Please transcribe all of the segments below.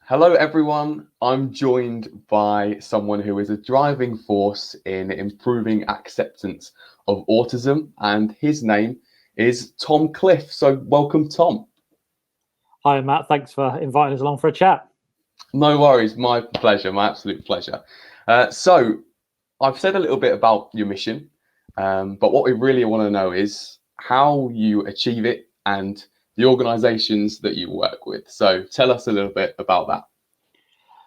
Hello, everyone. I'm joined by someone who is a driving force in improving acceptance of autism, and his name is Tom Cliffe. So, welcome, Tom. Hi, Matt. Thanks for inviting us along for a chat. No worries. My pleasure. My absolute pleasure. So, I've said a little bit about your mission, but what we really want to know is how you achieve it and the organizations that you work with. So, tell us a little bit about that.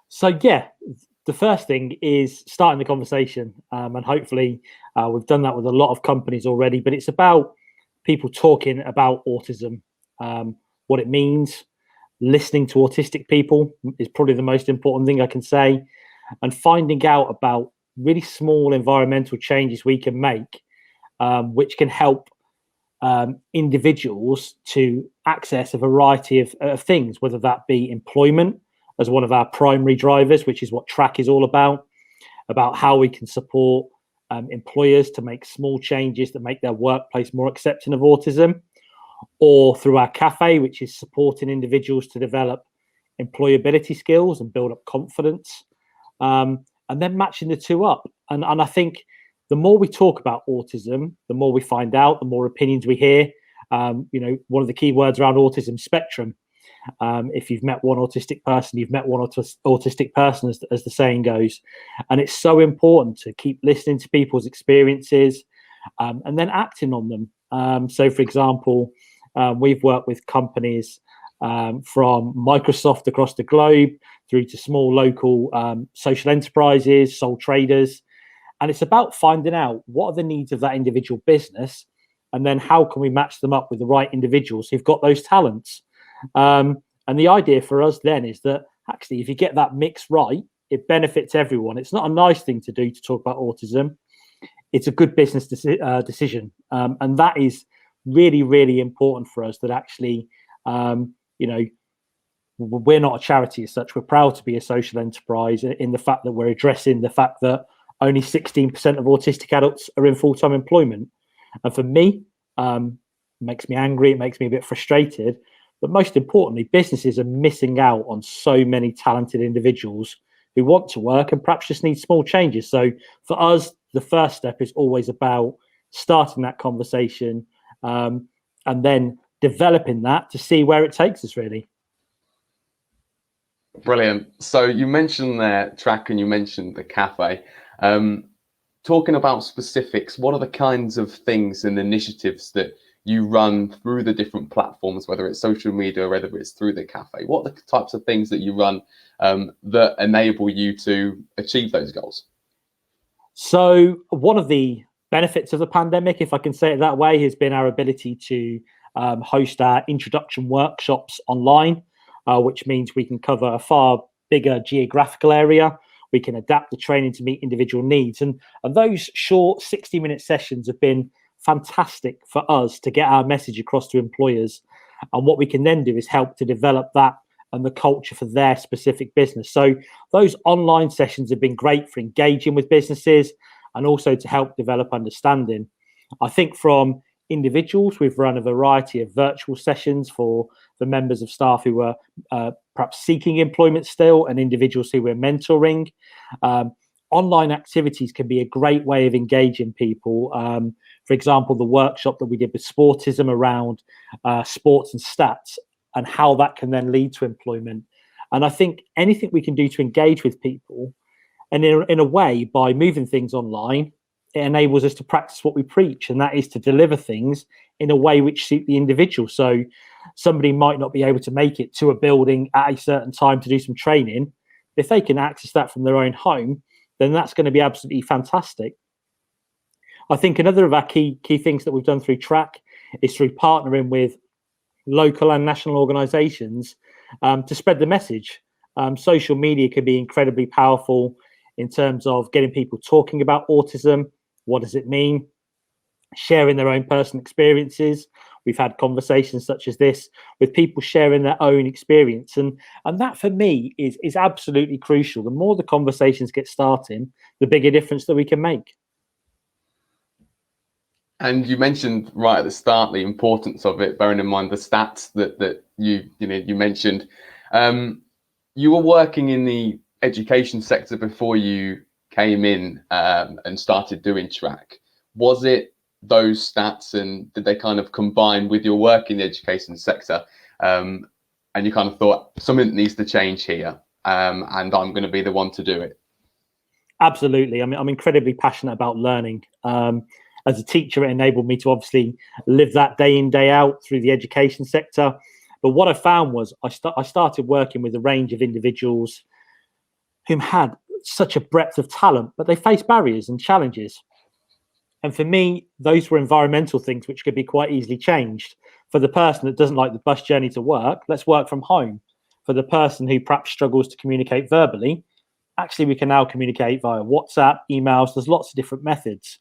So, the first thing is starting the conversation, and hopefully we've done that with a lot of companies already. But it's about people talking about autism, what it means. Listening to autistic people is probably the most important thing I can say, and finding out about really small environmental changes we can make, which can help individuals to access a variety of things, whether that be employment as one of our primary drivers, which is what TRACK is all about how we can support employers to make small changes that make their workplace more accepting of autism, or through our cafe, which is supporting individuals to develop employability skills and build up confidence, and then matching the two up. And I think the more we talk about autism, the more we find out, the more opinions we hear. One of the key words around autism, spectrum. If you've met one autistic person, you've met one autistic person, as the saying goes. And it's so important to keep listening to people's experiences and then acting on them. So, for example, we've worked with companies from Microsoft across the globe through to small local social enterprises, sole traders. And it's about finding out what are the needs of that individual business, and then how can we match them up with the right individuals who've got those talents. And the idea for us then is that actually, if you get that mix right, it benefits everyone. It's not a nice thing to do to talk about autism. It's a good business decision. And that is really, really important for us, that actually, we're not a charity as such. We're proud to be a social enterprise in the fact that we're addressing the fact that only 16% of autistic adults are in full-time employment. And for me, it makes me angry. It makes me a bit frustrated. But most importantly, businesses are missing out on so many talented individuals who want to work and perhaps just need small changes. So for us, the first step is always about starting that conversation and then developing that to see where it takes us, really. Brilliant. So you mentioned there TRACK and you mentioned the cafe. Talking about specifics, what are the kinds of things and initiatives that you run through the different platforms, whether it's social media or whether it's through the cafe? What are the types of things that you run that enable you to achieve those goals? So one of the benefits of the pandemic, if I can say it that way, has been our ability to host our introduction workshops online, which means we can cover a far bigger geographical area. We can adapt the training to meet individual needs. And those short 60-minute sessions have been fantastic for us to get our message across to employers. And what we can then do is help to develop that and the culture for their specific business. So those online sessions have been great for engaging with businesses and also to help develop understanding. I think from individuals, we've run a variety of virtual sessions for the members of staff who were perhaps seeking employment still, and individuals who we're mentoring. Online activities can be a great way of engaging people. For example, the workshop that we did with Spautism around sports and stats and how that can then lead to employment. And I think anything we can do to engage with people, and in a way, by moving things online, it enables us to practice what we preach, and that is to deliver things in a way which suit the individual. So somebody might not be able to make it to a building at a certain time to do some training. If they can access that from their own home, then that's going to be absolutely fantastic. I think another of our key things that we've done through TRACK is through partnering with local and national organizations to spread the message. Social media can be incredibly powerful in terms of getting people talking about autism. What does it mean? Sharing their own personal experiences. We've had conversations such as this with people sharing their own experience. And that for me is absolutely crucial. The more the conversations get starting, the bigger difference that we can make. And you mentioned right at the start the importance of it, bearing in mind the stats that you mentioned. you were working in the education sector before you came in and started doing track. Was it those stats, and did they kind of combine with your work in the education sector? And you kind of thought something needs to change here, and I'm going to be the one to do it. Absolutely. I mean, I'm incredibly passionate about learning. As a teacher, it enabled me to obviously live that day in, day out through the education sector. But what I found was I started working with a range of individuals who had such a breadth of talent, but they faced barriers and challenges. And for me, those were environmental things which could be quite easily changed. For the person that doesn't like the bus journey to work, let's work from home. For the person who perhaps struggles to communicate verbally, actually we can now communicate via WhatsApp, emails. There's lots of different methods.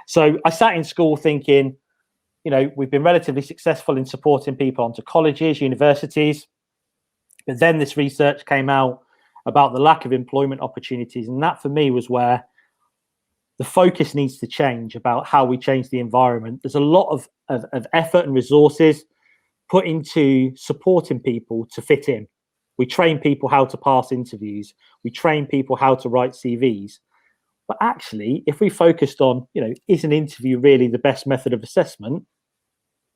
So I sat in school thinking, you know, we've been relatively successful in supporting people onto colleges, universities. But then this research came out about the lack of employment opportunities. And that for me was where the focus needs to change about how we change the environment. There's a lot of effort and resources put into supporting people to fit in. We train people how to pass interviews. We train people how to write CVs. But actually, if we focused on, you know, is an interview really the best method of assessment?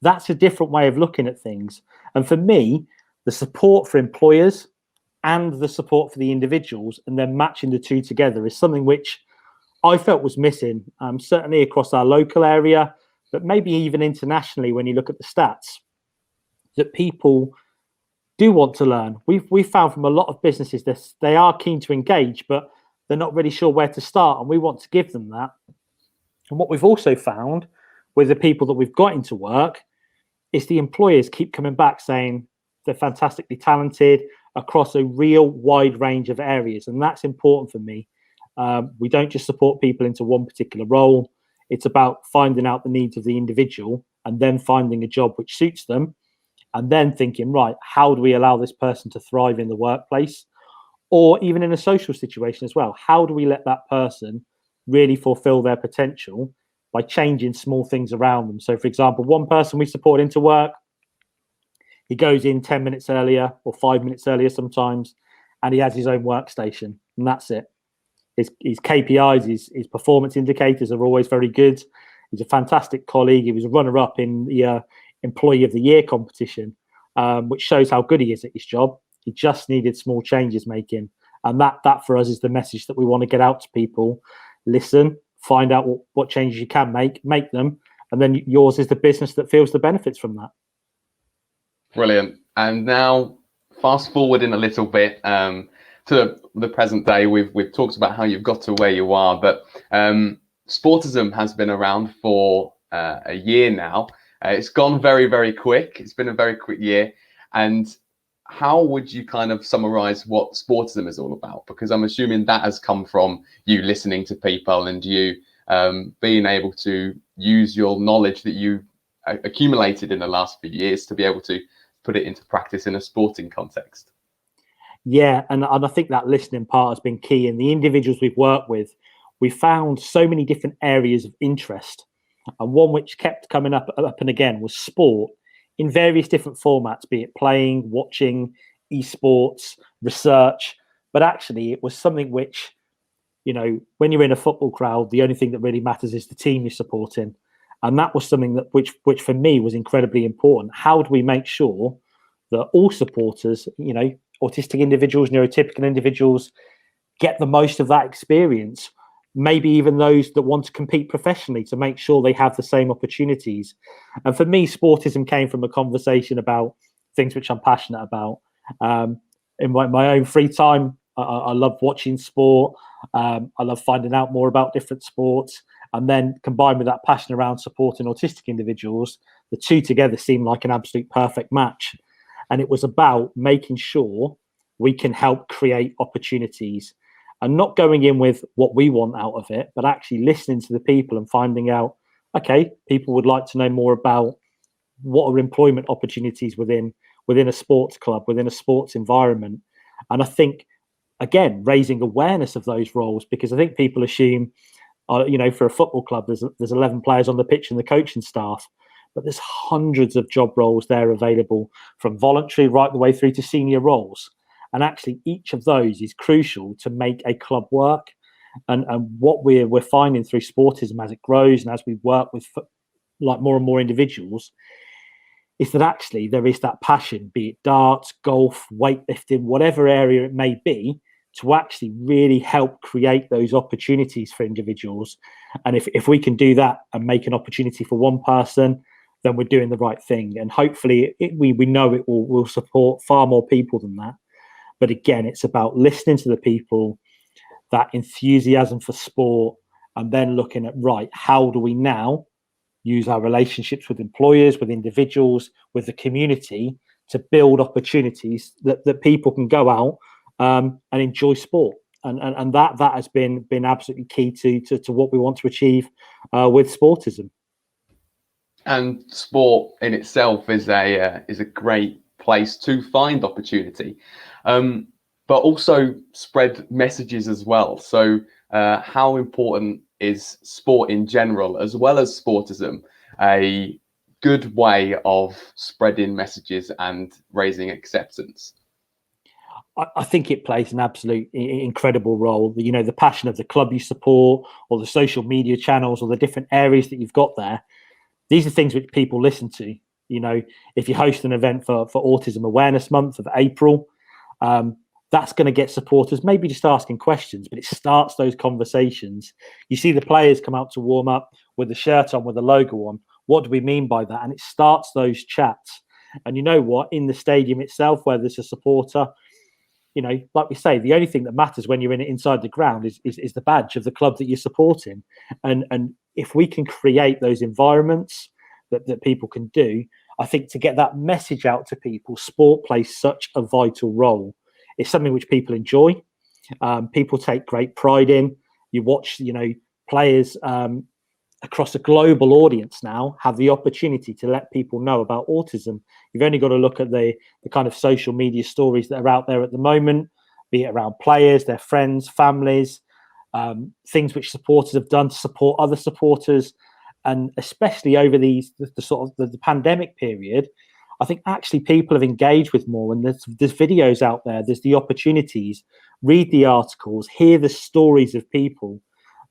That's a different way of looking at things. And for me, the support for employers and the support for the individuals and then matching the two together is something which I felt was missing, certainly across our local area, but maybe even internationally when you look at the stats, that people do want to learn. We've found from a lot of businesses that they are keen to engage, but they're not really sure where to start, and we want to give them that. And what we've also found with the people that we've got into work is the employers keep coming back saying they're fantastically talented across a real wide range of areas, and that's important for me. We don't just support people into one particular role. It's about finding out the needs of the individual and then finding a job which suits them, and then thinking, right, how do we allow this person to thrive in the workplace or even in a social situation as well? How do we let that person really fulfill their potential by changing small things around them? So, for example, one person we support into work, he goes in 10 minutes earlier or 5 minutes earlier sometimes, and he has his own workstation, and that's it. His KPIs, his performance indicators are always very good. He's a fantastic colleague. He was a runner-up in the Employee of the Year competition, which shows how good he is at his job. He just needed small changes making. And that for us is the message that we want to get out to people. Listen, find out what changes you can make them. And then yours is the business that feels the benefits from that. Brilliant. And now fast forwarding a little bit to the present day, we've talked about how you've got to where you are, but Spautism has been around for a year now. It's gone very, very quick. It's been a very quick year. And how would you kind of summarize what Spautism is all about? Because I'm assuming that has come from you listening to people and you being able to use your knowledge that you accumulated in the last few years to be able to put it into practice in a sporting context. Yeah, and I think that listening part has been key. And the individuals we've worked with, we found so many different areas of interest. And one which kept coming up and again was sport in various different formats, be it playing, watching, esports, research. But actually, it was something which, you know, when you're in a football crowd, the only thing that really matters is the team you're supporting. And that was something that which for me was incredibly important. How do we make sure that all supporters, you know, autistic individuals, neurotypical individuals, get the most of that experience? Maybe even those that want to compete professionally, to make sure they have the same opportunities. And for me, Spautism came from a conversation about things which I'm passionate about. In my own free time, I love watching sport. I love finding out more about different sports. And then combined with that passion around supporting autistic individuals, the two together seemed like an absolute perfect match. And it was about making sure we can help create opportunities and not going in with what we want out of it, but actually listening to the people and finding out, okay, people would like to know more about what are employment opportunities within a sports club, within a sports environment. And I think, again, raising awareness of those roles, because I think people assume, you know, for a football club, there's 11 players on the pitch and the coaching staff, but there's hundreds of job roles there available, from voluntary right the way through to senior roles. And actually, each of those is crucial to make a club work. And what we're finding through Spautism as it grows and as we work with like more and more individuals, is that actually there is that passion, be it darts, golf, weightlifting, whatever area it may be, to actually really help create those opportunities for individuals. And if we can do that and make an opportunity for one person, then we're doing the right thing. And hopefully we know it will support far more people than that. But again, it's about listening to the people, that enthusiasm for sport, and then looking at, right, how do we now use our relationships with employers, with individuals, with the community to build opportunities that people can go out and enjoy sport. And that has been absolutely key to what we want to achieve with Spautism. And sport in itself is a great place to find opportunity, but also spread messages as well. So how important is sport in general, as well as Spautism, a good way of spreading messages and raising acceptance? I think it plays an absolute incredible role. You know, the passion of the club you support, or the social media channels, or the different areas that you've got there. These are things which people listen to. You know, if you host an event for Autism Awareness Month of April, that's going to get supporters maybe just asking questions, but it starts those conversations. You see the players come out to warm up with the shirt on, with the logo on. What do we mean by that? And it starts those chats. And you know what? In the stadium itself, where there's a supporter, you know, like we say, the only thing that matters when you're in it inside the ground is the badge of the club that you're supporting. And if we can create those environments that people can do, I think to get that message out to people, sport plays such a vital role. It's something which people enjoy. People take great pride in. You watch, you know, players across a global audience now have the opportunity to let people know about autism. You've only got to look at the kind of social media stories that are out there at the moment, be it around players, their friends, families, things which supporters have done to support other supporters. And especially over the sort of the pandemic period, I think actually people have engaged with more, and there's videos out there, there's the opportunities, read the articles, hear the stories of people.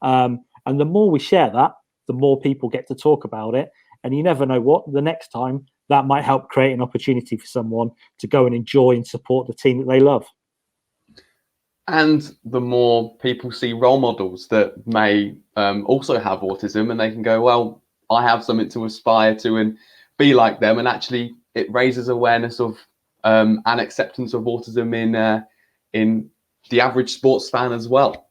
And the more we share that, the more people get to talk about it. And you never know what, the next time that might help create an opportunity for someone to go and enjoy and support the team that they love. And the more people see role models that may also have autism, and they can go, well, I have something to aspire to and be like them. And actually it raises awareness of and acceptance of autism in the average sports fan as well.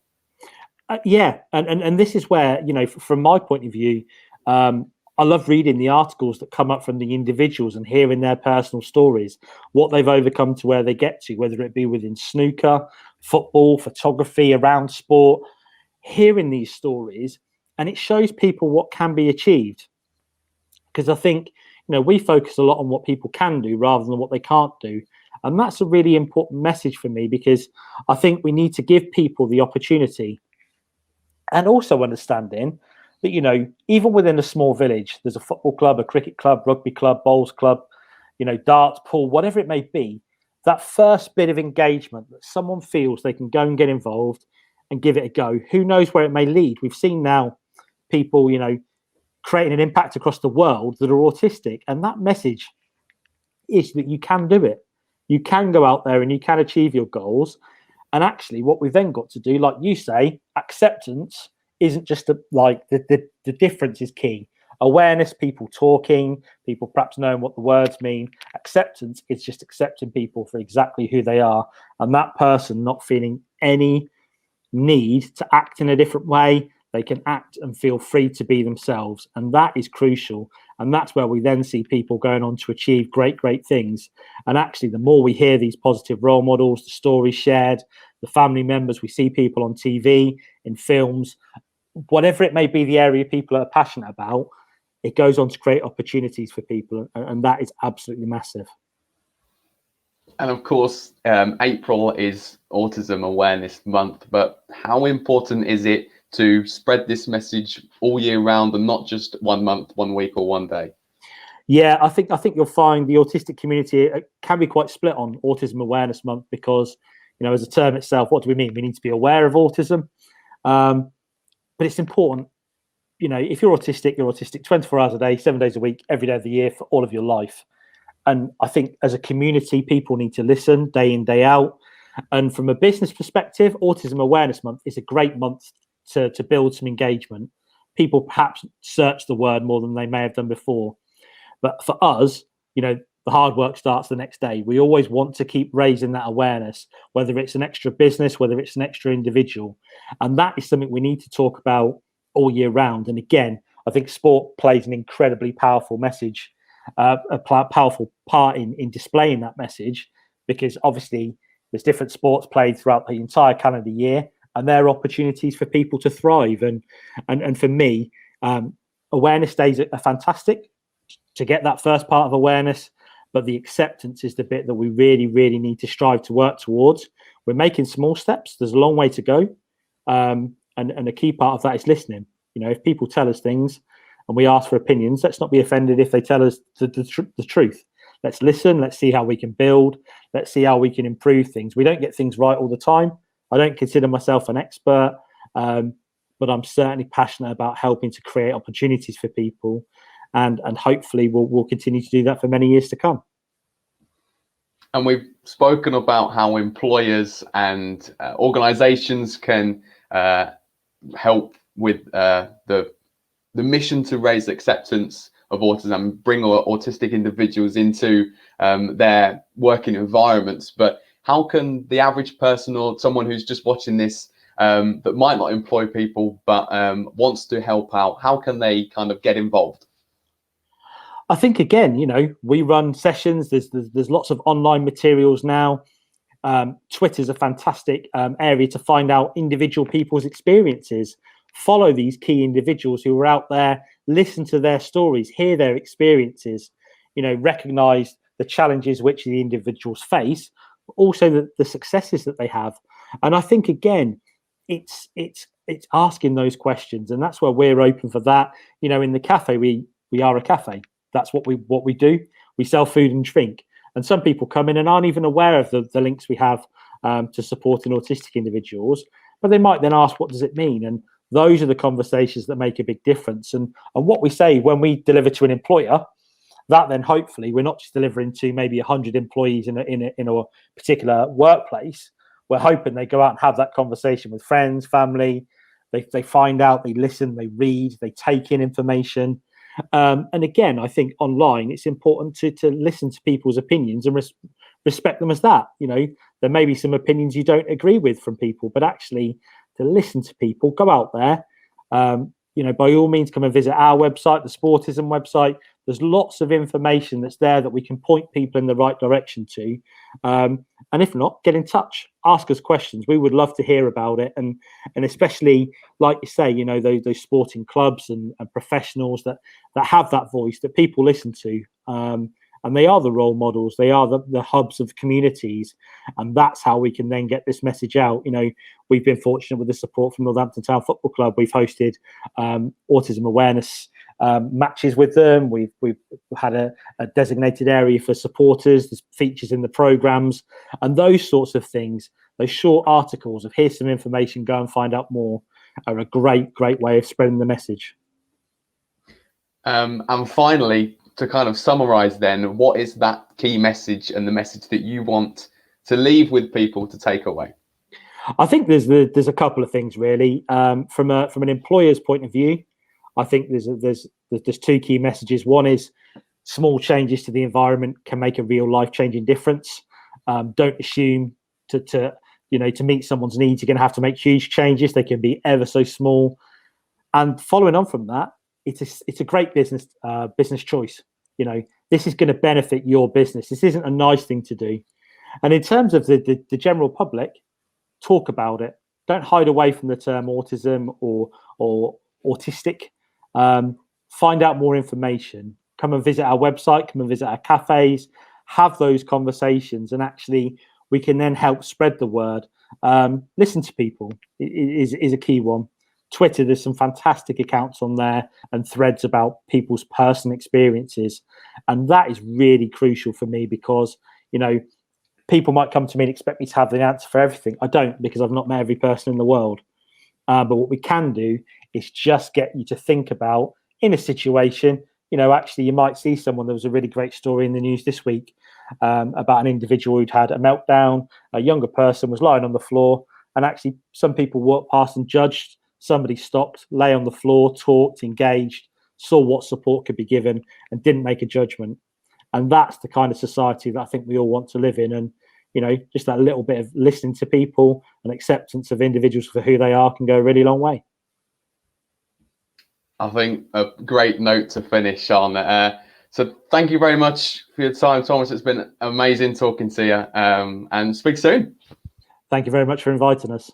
Yeah, and this is where, you know, from my point of view, I love reading the articles that come up from the individuals and hearing their personal stories, what they've overcome to where they get to, whether it be within snooker, football, photography, around sport, hearing these stories, and it shows people what can be achieved. Because I think, you know, we focus a lot on what people can do rather than what they can't do. And that's a really important message for me, because I think we need to give people the opportunity. And also understanding that, you know, even within a small village, there's a football club, a cricket club, rugby club, bowls club, you know, darts, pool, whatever it may be, that first bit of engagement that someone feels they can go and get involved and give it a go. Who knows where it may lead? We've seen now people, you know, creating an impact across the world that are autistic. And that message is that you can do it. You can go out there and you can achieve your goals. And actually, what we've then got to do, like you say, acceptance isn't just like the difference is key. Awareness, people talking, people perhaps knowing what the words mean. Acceptance is just accepting people for exactly who they are, and that person not feeling any need to act in a different way. They can act and feel free to be themselves, and that is crucial. And that's where we then see people going on to achieve great things. And actually, the more we hear these positive role models, the stories shared, the family members, we see people on TV, in films, whatever it may be, the area people are passionate about, it goes on to create opportunities for people. And that is absolutely massive. And of course, April is Autism Awareness Month, but how important is it to spread this message all year round and not just 1 month, 1 week, or 1 day? Yeah, I think you'll find the autistic community can be quite split on Autism Awareness Month because, as a term itself, what do we mean? We need to be aware of autism, but it's important. If you're autistic 24 hours a day, 7 days a week, every day of the year for all of your life. And I think as a community, people need to listen day in, day out. And from a business perspective, Autism Awareness Month is a great month to build some engagement. People perhaps search the word more than they may have done before. But for us, the hard work starts the next day. We always want to keep raising that awareness, whether it's an extra business, whether it's an extra individual. And that is something we need to talk about all year round. And again, I think sport plays an incredibly powerful message, powerful part in displaying that message, because obviously there's different sports played throughout the entire calendar year, and there are opportunities for people to thrive. And for me, awareness days are fantastic to get that first part of awareness, but the acceptance is the bit that we really, really need to strive to work towards. We're making small steps. There's a long way to go. And a key part of that is listening. If people tell us things and we ask for opinions, let's not be offended if they tell us the truth. Let's listen. Let's see how we can build. Let's see how we can improve things. We don't get things right all the time. I don't consider myself an expert, but I'm certainly passionate about helping to create opportunities for people. And hopefully we'll continue to do that for many years to come. And we've spoken about how employers and organizations can help with the mission to raise acceptance of autism and bring autistic individuals into their working environments. But how can the average person or someone who's just watching this that might not employ people but wants to help out, how can they kind of get involved? I think, again, we run sessions. There's lots of online materials now. Twitter's a fantastic area to find out individual people's experiences. Follow these key individuals who are out there, listen to their stories, hear their experiences, recognize the challenges which the individuals face, but also the successes that they have. And I think, again, it's asking those questions, and that's where we're open for that. In the cafe, we are a cafe. That's what we do. We sell food and drink. And some people come in and aren't even aware of the links we have to supporting autistic individuals, but they might then ask, what does it mean? And those are the conversations that make a big difference. And what we say when we deliver to an employer, that then hopefully we're not just delivering to maybe 100 employees in a particular workplace. We're hoping they go out and have that conversation with friends, family. They find out, they listen, they read, they take in information. And again, I think online it's important to listen to people's opinions and respect them as that. There may be some opinions you don't agree with from people, but actually to listen to people, go out there. By all means, come and visit our website, the Spautism website. There's lots of information that's there that we can point people in the right direction to. And if not, get in touch, ask us questions. We would love to hear about it. And especially, like you say, those sporting clubs and professionals that have that voice that people listen to. And they are the role models. They are the hubs of communities. And that's how we can then get this message out. We've been fortunate with the support from Northampton Town Football Club. We've hosted autism awareness matches with them. We've had a designated area for supporters. There's features in the programs and those sorts of things. Those short articles of here's some information, go and find out more, are a great way of spreading the message. And finally, to kind of summarize then, what is that key message and the message that you want to leave with people to take away? I think there's a couple of things really. From an employer's point of view, I think there's two key messages. One is small changes to the environment can make a real life-changing difference. Don't assume to meet someone's needs, you're going to have to make huge changes. They can be ever so small. And following on from that, it's a great business choice. This is going to benefit your business. This isn't a nice thing to do. And in terms of the general public, talk about it. Don't hide away from the term autism or autistic. Find out more information. Come and visit our website. Come and visit our cafes. Have those conversations, and actually we can then help spread the word. Listen to people is a key one. Twitter, there's some fantastic accounts on there and threads about people's personal experiences. And that is really crucial for me because, you know, people might come to me and expect me to have the answer for everything. I don't, because I've not met every person in the world. But what we can do is just get you to think about, in a situation, you know, actually you might see someone. There was a really great story in the news this week about an individual who'd had a meltdown. A younger person was lying on the floor, and actually some people walked past and judged. Somebody stopped, lay on the floor, talked, engaged, saw what support could be given, and didn't make a judgment. And that's the kind of society that I think we all want to live in. And, you know, just that little bit of listening to people and acceptance of individuals for who they are can go a really long way. I think a great note to finish on. So thank you very much for your time, Thomas. It's been amazing talking to you, and speak soon. Thank you very much for inviting us.